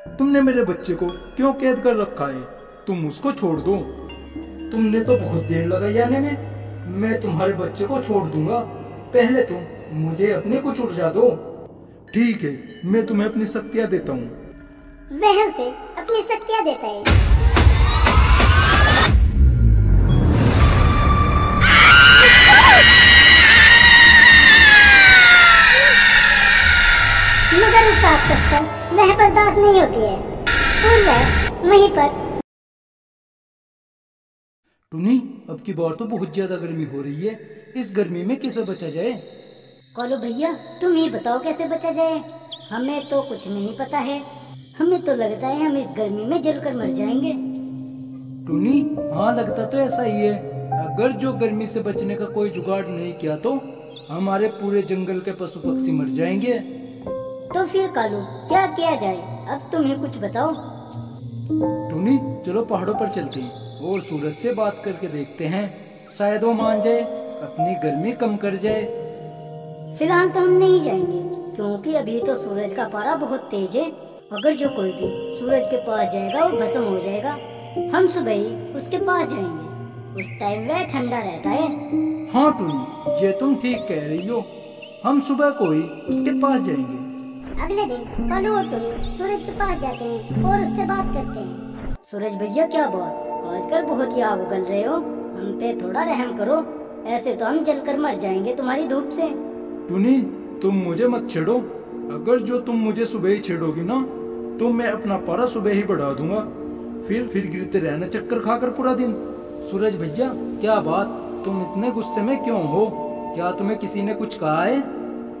तुमने मेरे बच्चे को क्यों कैद कर रखा है? तुम उसको छोड़ दो। तुमने तो बहुत देर लगाई आने में। मैं तुम्हारे बच्चे को छोड़ दूंगा। पहले तुम मुझे अपनी कुछ ऊर्जा दो। ठीक है, मैं तुम्हें अपनी शक्तियाँ देता हूँ। वह उसे अपनी शक्तियाँ देता है। मगर उस राक्षस पर वह बर्दाश्त नहीं होती है और वह वहीं पर। टुनी, अब की बार तो बहुत ज्यादा गर्मी हो रही है। इस गर्मी में कैसे बचा जाए? कालू भैया, तुम ही बताओ कैसे बचा जाए। हमें तो कुछ नहीं पता है। हमें तो लगता है हम इस गर्मी में जलकर मर जाएंगे। टुनी, हाँ लगता तो ऐसा ही है। अगर जो गर्मी से बचने का कोई जुगाड़ नहीं किया तो हमारे पूरे जंगल के पशु पक्षी मर जाएंगे। तो फिर कालू, क्या किया जाए? अब तुम ही कुछ बताओ। टुनी, चलो पहाड़ों पर चलते हैं और सूरज से बात करके देखते हैं। शायद वो मान जाए, अपनी गर्मी कम कर जाए। फिलहाल तो हम नहीं जाएंगे, क्योंकि अभी तो सूरज का पारा बहुत तेज है। अगर जो कोई भी सूरज के पास जाएगा वो भस्म हो जाएगा। हम सुबह ही उसके पास जाएंगे, उस टाइम वह ठंडा रहता है। हाँ टुनी, ये तुम ठीक कह रही हो। हम सुबह को ही उसके पास जाएंगे। अगले दिन कालू और टुनी सूरज के पास जाते हैं और उससे बात करते हैं। सूरज भैया, क्या बात, आजकल बहुत ही आग उगल रहे हो। हम पे थोड़ा रहम करो, ऐसे तो हम जलकर मर जाएंगे तुम्हारी धूप से। टुनी, तुम मुझे मत छेड़ो। अगर जो तुम मुझे सुबह ही छेड़ोगी ना, तो मैं अपना पारा सुबह ही बढ़ा दूंगा। फिर गिरते रहना चक्कर खाकर पूरा दिन। सूरज भैया, क्या बात, तुम इतने गुस्से में क्यों हो? क्या तुम्हें किसी ने कुछ कहा है?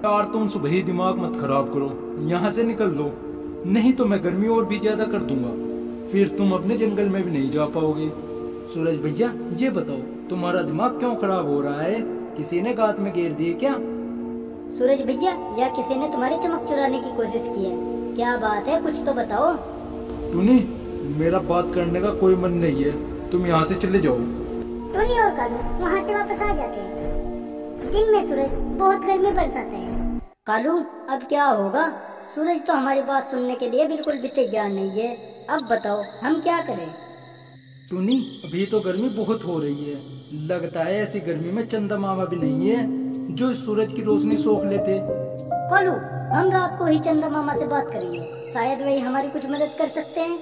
यार तुम सुबह ही दिमाग मत खराब करो, यहाँ से निकल लो, नहीं तो मैं गर्मी और भी ज्यादा कर दूंगा। फिर तुम अपने जंगल में भी नहीं जा पाओगे। सूरज भैया, ये बताओ, तुम्हारा दिमाग क्यों खराब हो रहा है? किसी ने गात में घेर दिए क्या? सूरज भैया, या किसी ने तुम्हारी चमक चुराने की कोशिश की है? क्या बात है, कुछ तो बताओ। टुनी, मेरा बात करने का कोई मन नहीं है, तुम यहाँ से चले जाओ। टोनी और कालू वहाँ से वापस आ जाते हैं। दिन में सूरज बहुत गर्मी बरसाता है। कालू, अब क्या होगा? सूरज तो हमारी बात सुनने के लिए बिल्कुल भी तैयार नहीं है। अब बताओ हम क्या करें? टुनी, अभी तो गर्मी बहुत हो रही है। लगता है ऐसी गर्मी में चंदा मामा भी नहीं है जो इस सूरज की रोशनी सोख लेते। कालू, हम रात को ही चंदा मामा से बात करेंगे, शायद वही हमारी कुछ मदद कर सकते हैं।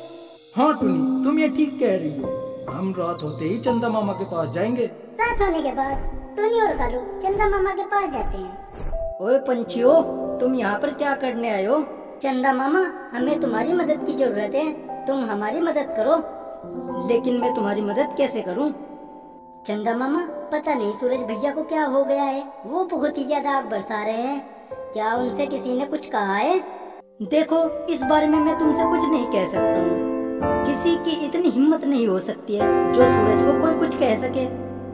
हाँ टुनी, तुम ये ठीक कह रही हो। हम रात होते ही चंदा मामा के पास जाएंगे। रात होने के बाद टोनी और कालू चंदा मामा के पास जाते हैं। ओए पंछियों, तुम यहाँ पर क्या करने आए हो? चंदा मामा, हमें तुम्हारी मदद की जरूरत है, तुम हमारी मदद करो। लेकिन मैं तुम्हारी मदद कैसे करूँ? चंदा मामा, पता नहीं सूरज भैया को क्या हो गया है, वो बहुत ही ज्यादा आग बरसा रहे हैं। क्या उनसे किसी ने कुछ कहा है? देखो, इस बारे में मैं तुमसे कुछ नहीं कह सकता हूँ। किसी की इतनी हिम्मत नहीं हो सकती है जो सूरज को कोई कुछ कह सके।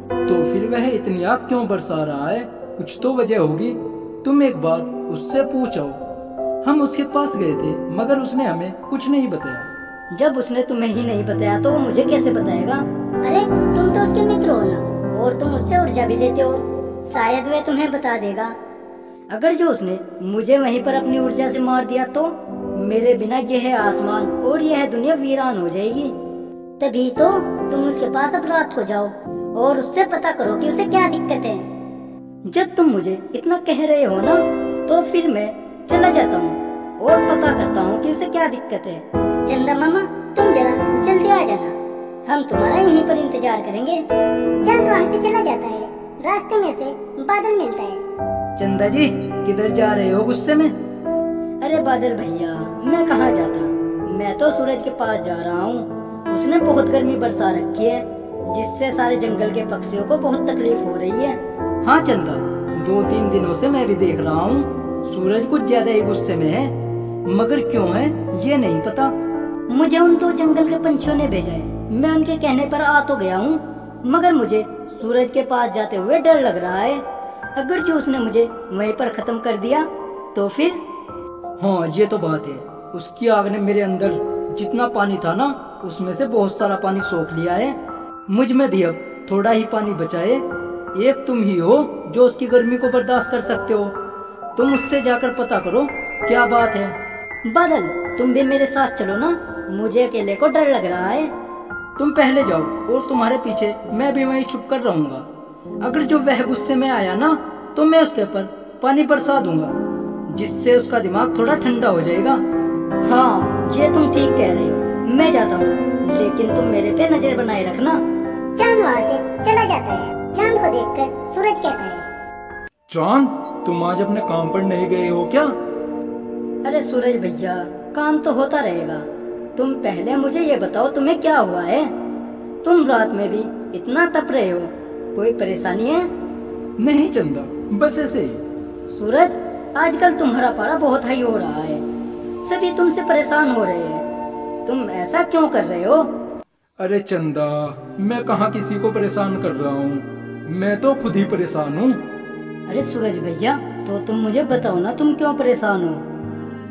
तो फिर वह इतनी आग क्यों बरसा रहा है? कुछ तो वजह होगी। तुम एक बार उससे पूछो। हम उसके पास गए थे मगर उसने हमें कुछ नहीं बताया। जब उसने तुम्हें ही नहीं बताया तो वो मुझे कैसे बताएगा? अरे तुम तो उसके मित्र हो ना, और तुम उससे ऊर्जा भी लेते हो, शायद वह तुम्हें बता देगा। अगर जो उसने मुझे वहीं पर अपनी ऊर्जा से मार दिया तो मेरे बिना यह आसमान और यह दुनिया वीरान हो जाएगी। तभी तो तुम उसके पास अब रात को जाओ और उससे पता करो कि उसे क्या दिक्कत है। जब तुम मुझे इतना कह रहे हो ना, तो फिर मैं चला जाता हूँ और पता करता हूँ कि उसे क्या दिक्कत है। चंदा मामा, तुम जरा जल्दी आ जाना, हम तुम्हारा यहीं पर इंतजार करेंगे। चांद वहाँ से चला जाता है, रास्ते में से बादल मिलता है। चंदा जी, किधर जा रहे हो गुस्से में? अरे बादल भैया, मैं कहाँ जाता, मैं तो सूरज के पास जा रहा हूँ। उसने बहुत गर्मी बरसा रखी है, जिससे सारे जंगल के पक्षियों को बहुत तकलीफ हो रही है। हाँ चंदा, 2-3 दिनों से मैं भी देख रहा हूँ सूरज कुछ ज्यादा ही गुस्से में है, मगर क्यों है ये नहीं पता। मुझे उन 2 जंगल के पंछियों ने भेजा है, मैं उनके कहने पर आ तो गया हूँ, मगर मुझे सूरज के पास जाते हुए डर लग रहा है। अगर जो उसने मुझे वहीं पर खत्म कर दिया तो फिर? हाँ ये तो बात है, उसकी आग ने मेरे अंदर जितना पानी था ना, उसमें से बहुत सारा पानी सोख लिया है। मुझ में भी अब थोड़ा ही पानी बचा है। एक तुम ही हो जो उसकी गर्मी को बर्दाश्त कर सकते हो। तुम उससे जाकर पता करो क्या बात है। बादल, तुम भी मेरे साथ चलो ना, मुझे अकेले को डर लग रहा है। तुम पहले जाओ और तुम्हारे पीछे मैं भी वहीं छुप कर रहूंगा। अगर जो वह गुस्से में आया ना तो मैं उसके ऊपर पानी बरसा दूंगा, जिससे उसका दिमाग थोड़ा ठंडा हो जाएगा। हाँ, ये तुम ठीक कह रहे हो। मैं जाता हूँ, लेकिन तुम मेरे पे नजर बनाए रखना। चांद वहाँ से चला जाता है। चांद को देखकर सूरज कहता है, चांद, तुम आज अपने काम पर नहीं गए हो क्या? अरे सूरज भैया, काम तो होता रहेगा। तुम पहले मुझे ये बताओ तुम्हें क्या हुआ है? तुम रात में भी इतना तप रहे हो, कोई परेशानी है? नहीं चंदा, बस ऐसे ही। सूरज, आजकल तुम्हारा पारा बहुत हाई हो रहा है, सभी तुमसे परेशान हो रहे हैं। तुम ऐसा क्यों कर रहे हो? अरे चंदा, मैं कहाँ किसी को परेशान कर रहा हूँ, मैं तो खुद ही परेशान हूँ। अरे सूरज भैया, तो तुम मुझे बताओ ना, तुम क्यों परेशान हो?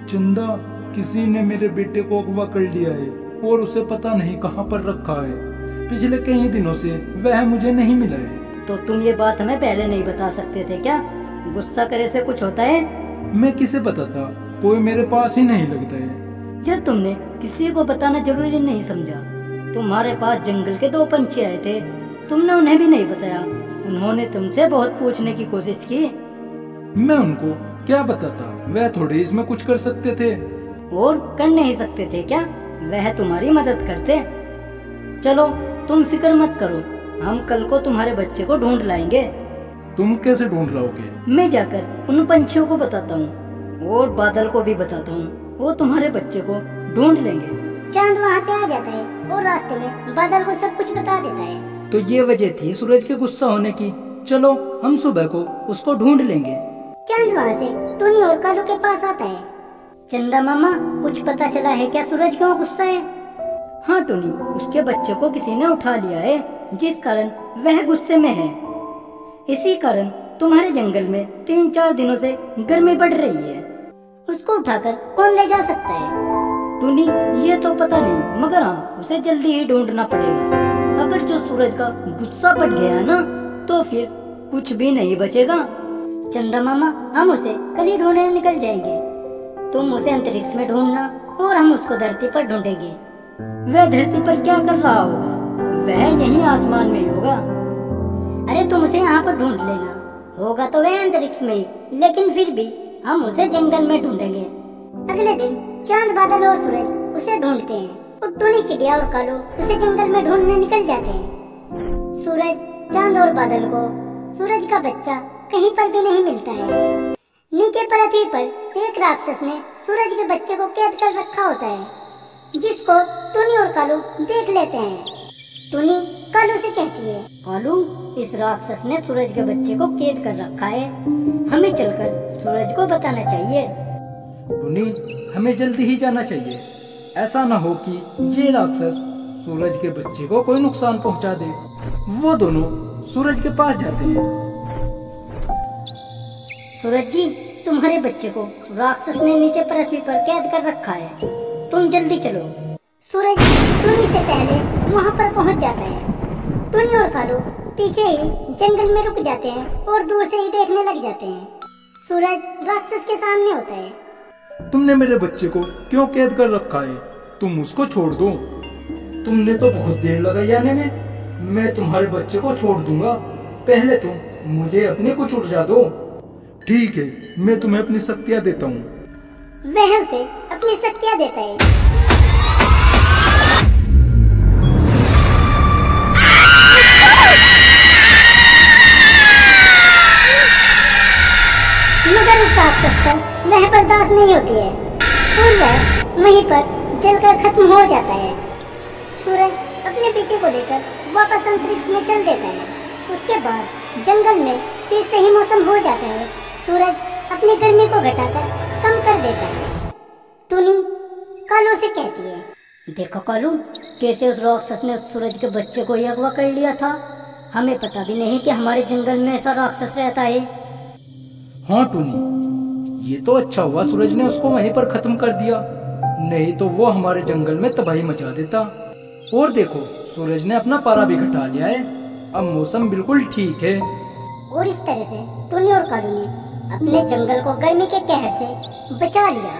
चंदा, किसी ने मेरे बेटे को अगवा कर लिया है और उसे पता नहीं कहाँ पर रखा है। पिछले कई दिनों से वह मुझे नहीं मिला है। तो तुम ये बात हमें पहले नहीं बता सकते थे क्या? गुस्सा करे से कुछ होता है? मैं किसे बताता, कोई मेरे पास ही नहीं लगता है। जब तुमने किसी को बताना जरूरी नहीं समझा, तुम्हारे पास जंगल के 2 पंछी आए थे, तुमने उन्हें भी नहीं बताया। उन्होंने तुमसे बहुत पूछने की कोशिश की। मैं उनको क्या बताता, वह थोड़े इसमें कुछ कर सकते थे। और कर नहीं सकते थे क्या? वह तुम्हारी मदद करते। चलो तुम फिक्र मत करो, हम कल को तुम्हारे बच्चे को ढूंढ लाएंगे। तुम कैसे ढूंढ लाओगे? मैं जाकर उन पंछियों को बताता हूँ और बादल को भी बताता हूँ, वो तुम्हारे बच्चे को ढूंढ लेंगे। चांद वहाँ से आ जाता है और रास्ते में बादल को सब कुछ बता देता है। तो ये वजह थी सूरज के गुस्सा होने की। चलो हम सुबह को उसको ढूंढ लेंगे। चांद वहाँ से टूनी और कालू के पास आता है। चंदा मामा, कुछ पता चला है क्या सूरज क्यों गुस्सा है? हाँ टूनी, उसके बच्चे को किसी ने उठा लिया है, जिस कारण वह गुस्से में है। इसी कारण तुम्हारे जंगल में 3-4 दिनों से गर्मी बढ़ रही है। उसको उठाकर कौन ले जा सकता है? टूनी, ये तो पता नहीं, मगर हाँ, उसे जल्दी ही ढूंढना पड़ेगा। अगर जो सूरज का गुस्सा बढ़ गया ना, तो फिर कुछ भी नहीं बचेगा। चंदा मामा, हम उसे कल ही ढूंढने निकल जाएंगे। तुम उसे अंतरिक्ष में ढूंढना और हम उसको धरती पर ढूंढेंगे। वह धरती पर क्या कर रहा होगा? वह यहीं आसमान में ही होगा। अरे तुम उसे यहाँ पर ढूंढ लेना, होगा तो वह अंतरिक्ष में ही, लेकिन फिर भी हम उसे जंगल में ढूंढेंगे। अगले दिन चांद, बादल और सूरज उसे ढूंढते हैं और टूनी, चिड़िया और कालू उसे जंगल में ढूंढने निकल जाते हैं। सूरज, चांद और बादल को सूरज का बच्चा कहीं पर भी नहीं मिलता है। नीचे पृथ्वी पर एक राक्षस ने सूरज के बच्चे को कैद कर रखा होता है, जिसको टूनी और कालू देख लेते हैं। टूनी कालू से कहती है, कालू, इस राक्षस ने सूरज के बच्चे को कैद कर रखा है, हमें चलकर सूरज को बताना चाहिए। टूनी, हमें जल्दी ही जाना चाहिए, ऐसा न हो कि ये राक्षस सूरज के बच्चे को कोई नुकसान पहुंचा दे। वो दोनों सूरज के पास जाते हैं। सूरज जी, तुम्हारे बच्चे को राक्षस ने नीचे पृथ्वी पर कैद कर रखा है, तुम जल्दी चलो। सूरज टूनी से पहले वहाँ पर पहुँच जाता है। टूनी और कालू पीछे ही जंगल में रुक जाते हैं और दूर से ही देखने लग जाते हैं। सूरज राक्षस के सामने होता है। तुमने मेरे बच्चे को क्यों कैद कर रखा है? तुम उसको छोड़ दो। तुमने तो बहुत देर लगाई आने में, मैं तुम्हारे बच्चे को छोड़ दूंगा। पहले तुम मुझे अपनी कुछ ऊर्जा दो। ठीक है, मैं तुम्हें अपनी शक्तियाँ देता हूँ। वह उसे अपनी शक्तियाँ देता है। मगर उस राक्षस पर वह बर्दाश्त नहीं होती है और वह वहीं पर जलकर खत्म हो जाता है। सूरज अपने बेटे को लेकर वापस अंतरिक्ष में चल देता है। उसके बाद जंगल में फिर से ही मौसम हो जाता है। सूरज अपनी गर्मी को घटाकर कम कर देता है। टूनी कालू से कहती है, देखो कालू, कैसे उस राक्षस ने उस सूरज के बच्चे को ही अगवा कर लिया था। हमें पता भी नहीं कि हमारे जंगल में ऐसा राक्षस रहता है। हाँ टूनी, ये तो अच्छा हुआ सूरज ने उसको वहीं पर खत्म कर दिया, नहीं तो वो हमारे जंगल में तबाही मचा देता। और देखो, सूरज ने अपना पारा भी घटा लिया है, अब मौसम बिल्कुल ठीक है। और इस तरह से टूनी और कालू ने अपने जंगल को गर्मी के कहर से बचा लिया।